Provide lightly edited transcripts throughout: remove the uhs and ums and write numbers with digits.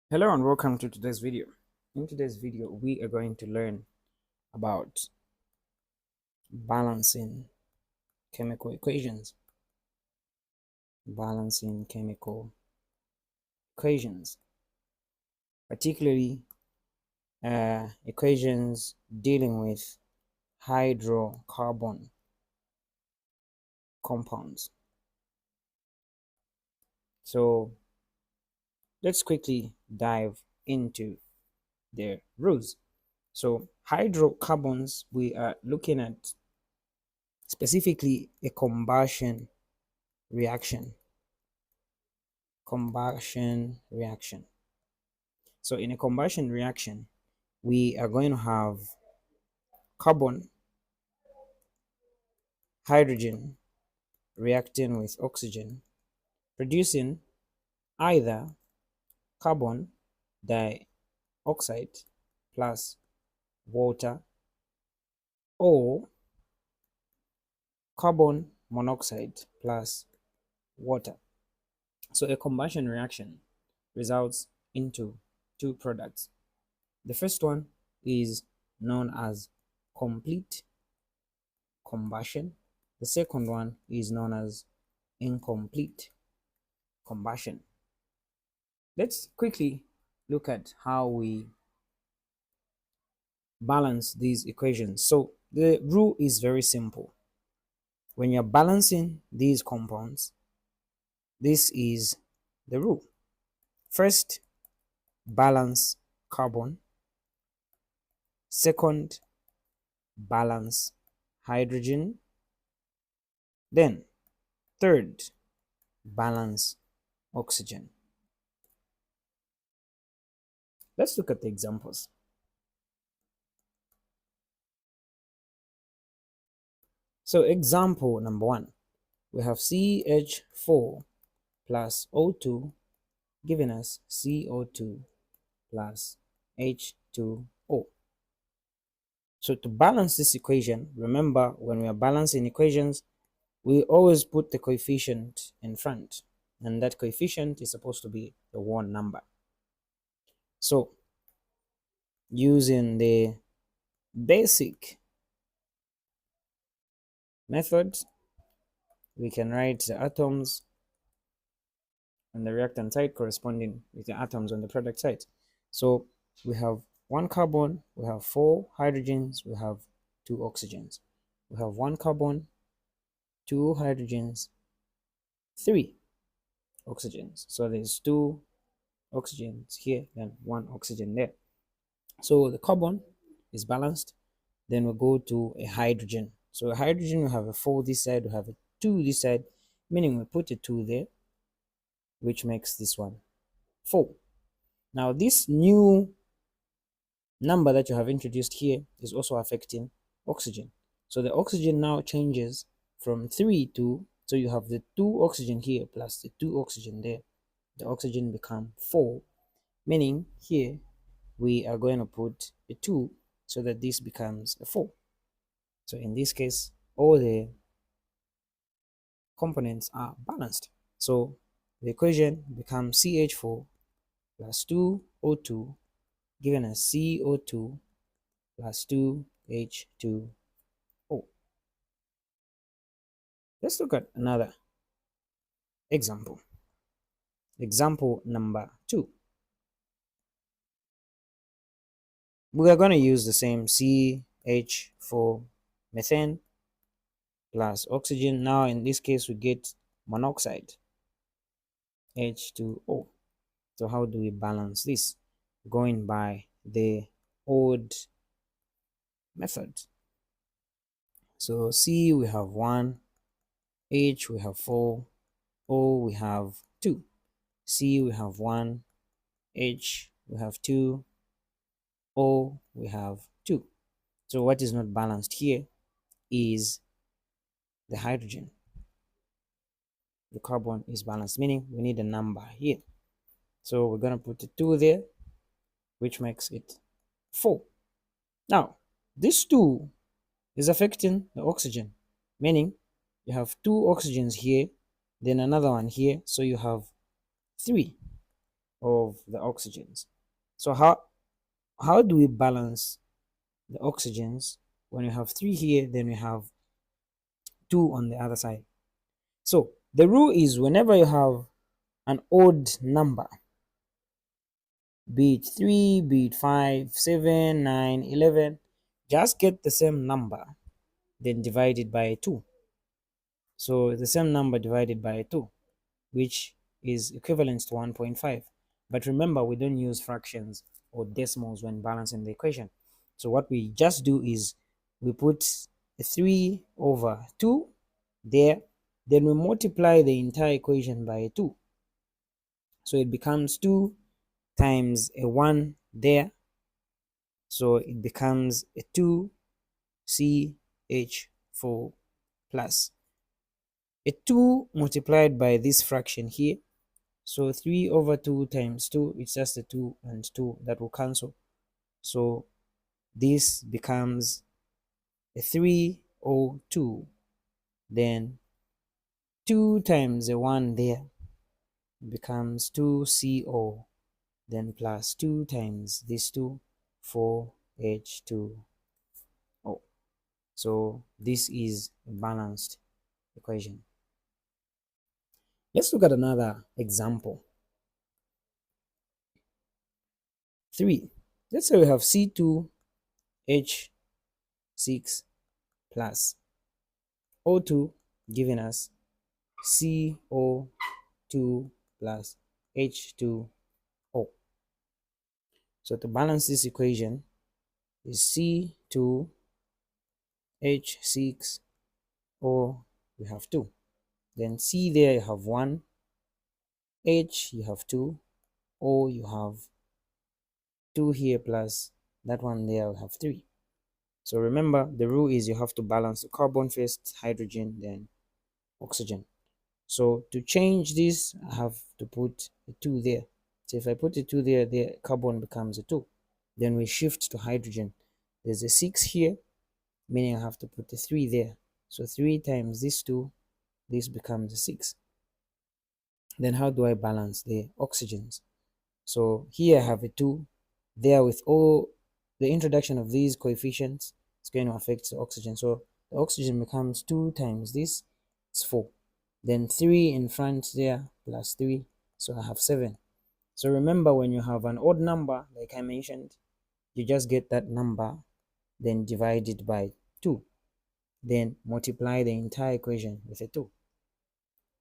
Hello and welcome to today's video. In today's video, we are going to learn about balancing chemical equations. Balancing chemical equations, particularly equations dealing with hydrocarbon compounds. So let's quickly dive into their rules. So hydrocarbons, we are looking at specifically a combustion reaction. Combustion reaction. So in a combustion reaction, we are going to have carbon, hydrogen reacting with oxygen, producing either carbon dioxide plus water or carbon monoxide plus water. So a combustion reaction results into two products. The first one is known as complete combustion. The second one is known as incomplete combustion. Let's quickly look at how we balance these equations. So the rule is very simple. When you're balancing these compounds, this is the rule. First, balance carbon. Second, balance hydrogen. Then, third, balance oxygen. Let's look at the examples. So example number 1, we have CH4 plus O2 giving us CO2 plus H2O. So to balance this equation, remember when we are balancing equations, we always put the coefficient in front, and that coefficient is supposed to be the one number. So using the basic method, we can write the atoms on the reactant side corresponding with the atoms on the product side. So we have one carbon, we have 4 hydrogens, we have 2 oxygens. We have one carbon, 2 hydrogens, 3 oxygens. So there's 2 oxygens here and 1 oxygen there. So the carbon is balanced. Then we go to a hydrogen. So a hydrogen, we have a 4 this side, we have a 2 this side, meaning we put a 2 there, which makes this one 4. Now this new number that you have introduced here is also affecting oxygen. So the oxygen now changes from 3 to, so you have the 2 oxygen here plus the 2 oxygen there. The oxygen become 4, meaning here we are going to put a 2 so that this becomes a 4. So in this case, all the components are balanced. So the equation becomes CH4 plus 2O2 giving us CO2 plus 2H2O. Let's look at another example. Example number 2. We are going to use the same CH4 methane plus oxygen. Now in this case we get monoxide H2O. So how do we balance this? Going by the old method. So C we have 1, H we have 4, O we have 2. C we have 1, H we have 2, O we have 2. So what is not balanced here is the hydrogen. The carbon is balanced, meaning we need a number here. So we're going to put a 2 there, which makes it 4. Now, this 2 is affecting the oxygen, meaning you have 2 oxygens here, then another one here, so you have 3. of the oxygens. So how do we balance the oxygens? When you have 3 here, then we have 2 on the other side. So the rule is whenever you have an odd number, be it 3, be it 5, 7, 9, 11, just get the same number, then divide it by 2. So the same number divided by 2, which is equivalent to 1.5. But remember, we don't use fractions or decimals when balancing the equation. So what we just do is we put 3 over 2 there, then we multiply the entire equation by 2. So it becomes 2 times a 1 there. So it becomes a 2CH4 plus a 2 multiplied by this fraction here. So 3 over 2 times 2, it's just a 2 and 2 that will cancel. So this becomes a 3O2. Then 2 times a 1 there becomes 2CO. Then plus 2 times this 2, 4H2O. So this is a balanced equation. Let's look at another example. 3. Let's say we have C2H6 plus O2 giving us CO2 plus H2O. So to balance this equation is C2H6O, we have 2. Then C there you have 1, H you have 2, O you have 2 here plus that one there will have 3. So remember, the rule is you have to balance the carbon first, hydrogen, then oxygen. So to change this, I have to put a 2 there. So if I put a 2 there, the carbon becomes a 2. Then we shift to hydrogen. There's a 6 here, meaning I have to put a 3 there. So 3 times this 2, this becomes a 6. Then how do I balance the oxygens? So here I have a 2. There with all the introduction of these coefficients, it's going to affect the oxygen. So the oxygen becomes 2 times this, it's 4. Then 3 in front there plus 3, so I have 7. So remember, when you have an odd number, like I mentioned, you just get that number, then divide it by 2. Then multiply the entire equation with a 2.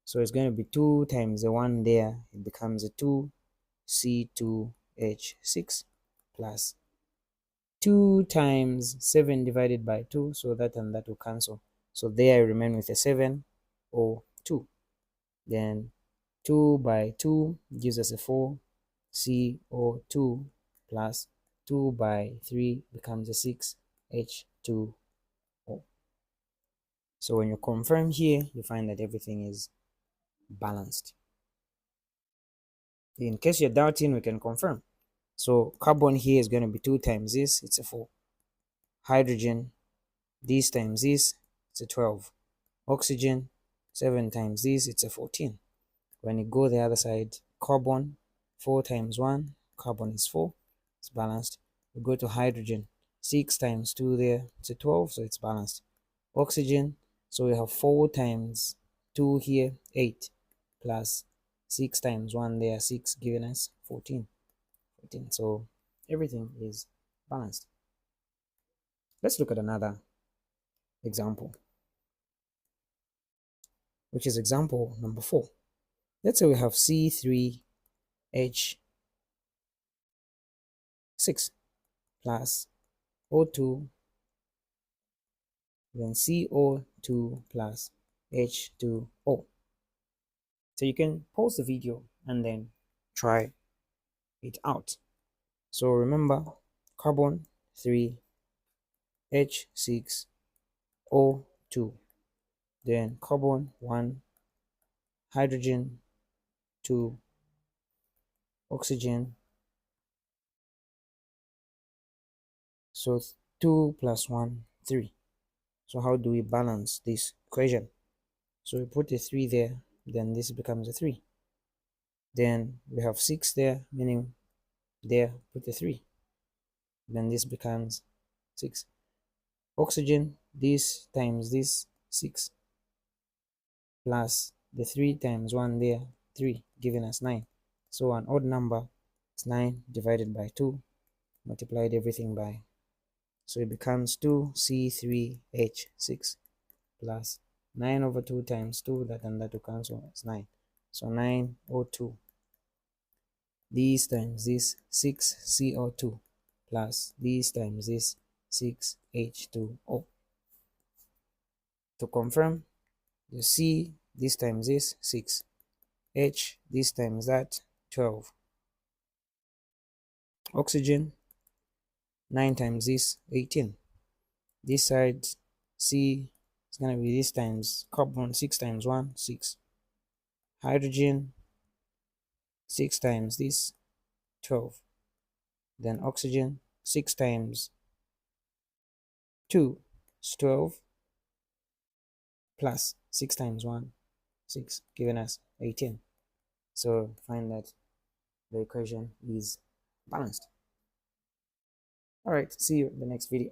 So it's going to be 2 times the 1 there, it becomes a 2C2H6 plus 2 times 7 divided by 2, so that and that will cancel. So there I remain with a 7 or 2. Then 2 by 2 gives us a 4 CO2 plus 2 by 3 becomes a 6 H2O. So when you confirm here, you find that everything is balanced. In case you're doubting, we can confirm. So carbon here is going to be 2 times this, it's a 4. Hydrogen, this times this, it's a 12. Oxygen, 7 times this, it's a 14. When you go the other side, carbon, 4 times 1, carbon is 4, it's balanced. We go to hydrogen, 6 times 2 there, it's a 12, so it's balanced. Oxygen, so we have 4 times 2 here, 8, plus 6 times 1 there, 6, giving us 14. So everything is balanced. Let's look at another example, which is example number 4. Let's say we have C3H6 plus O2, then CO2 plus H2O. So you can pause the video and then try it out. So remember, carbon 3, H6, O2, then carbon 1, hydrogen 2, oxygen. So 2 plus 1, 3. So how do we balance this equation? So we put a 3 there, then this becomes a 3. Then we have 6 there, meaning there put a 3. Then this becomes 6. Oxygen, this times this 6 plus the 3 times 1 there, 3, giving us 9. So an odd number is 9 divided by 2, multiplied everything by. So it becomes 2C3H6 plus 9 over 2 times 2, that and that to cancel, is 9. So 9O2. These times this 6CO2 plus these times this 6H2O. To confirm, you see this times this 6, H this times that 12. Oxygen 9 times this 18. This side C is going to be this times carbon 6 times 1 6. Hydrogen 6 times this 12. Then oxygen 6 times 2 is 12 plus 6 times 1 6, giving us 18. So find that the equation is balanced. All right, see you in the next video.